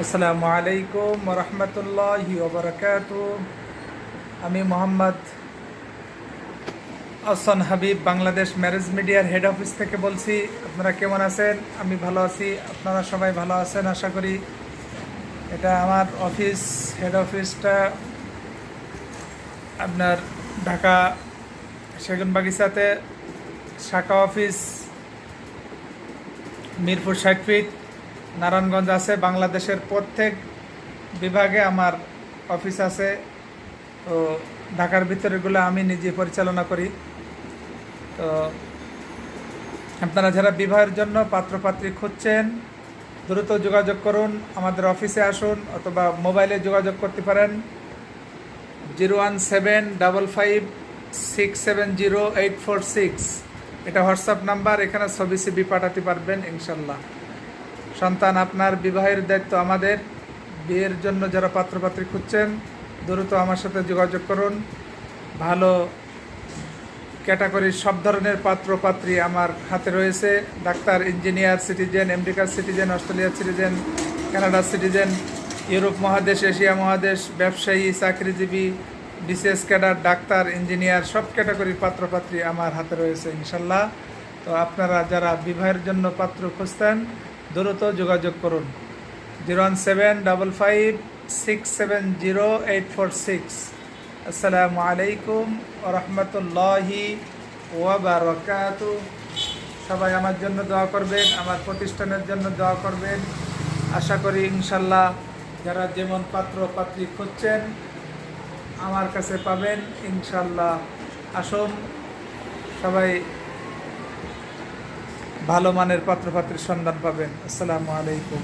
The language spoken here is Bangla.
আসসালামু আলাইকুম রহমতুল্লাহি ওবরাকাতু। আমি মোহাম্মদ আহসান হাবিব বাংলাদেশ ম্যারেজ মিডিয়ার হেড অফিস থেকে বলছি। আপনারা কেমন আছেন? আমি ভালো আছি, আপনারা সবাই ভালো আছেন আশা করি। এটা আমার অফিস, হেড অফিসটা আপনার ঢাকা সেগুনবাগিচাতে, শাখা অফিস মিরপুর 60 ফিট, নারায়ণগঞ্জ আছে। বাংলাদেশের প্রত্যেক বিভাগে আমার অফিস আছে। তো ঢাকার ভিতরেগুলো আমি নিজে পরিচালনা করি। তো আপনারা যারা বিবাহের জন্য পাত্রপাত্রী খুঁজছেন, দ্রুত যোগাযোগ করুন, আমাদের অফিসে আসুন অথবা মোবাইলে যোগাযোগ করতে পারেন। 01755670846, এটা হোয়াটসঅ্যাপ নাম্বার। এখানে ছবি সিবি পাঠাতে পারবেন ইনশাল্লাহ। সন্তান আপনার বিবাহের দায়িত্ব আমাদের। বিয়ের জন্য যারা পাত্রপাত্রী খুঁজছেন, দ্রুত আমার সাথে যোগাযোগ করুন। ভালো ক্যাটাগরির সব ধরনের পাত্রপাত্রী আমার হাতে রয়েছে। ডাক্তার, ইঞ্জিনিয়ার, সিটিজেন, আমেরিকার সিটিজেন, অস্ট্রেলিয়ার সিটিজেন, কানাডার সিটিজেন, ইউরোপ মহাদেশ, এশিয়া মহাদেশ, ব্যবসায়ী, চাকরিজীবী, বিসিএস ক্যাডার, ডাক্তার, ইঞ্জিনিয়ার, সব ক্যাটাগরির পাত্রপাত্রী আমার হাতে রয়েছে ইনশাল্লাহ। তো আপনারা যারা বিবাহের জন্য পাত্র খুঁজতেন, দ্রুত যোগাযোগ করুন। 01755670846। আসসালামু আলাইকুম রহমতুল্লাহি ওয়াবারাকাতু। সবাই আমার জন্য দোয়া করবেন, আমার প্রতিষ্ঠানের জন্য দোয়া করবেন। আশা করি ইনশাল্লাহ যারা যেমন পাত্র পাত্রী খুঁজছেন আমার কাছে পাবেন ইনশাল্লাহ। আসুন, সবাই ভালো মানের পাত্রপাত্রীর সন্ধান পাবেন। আসসালামু আলাইকুম।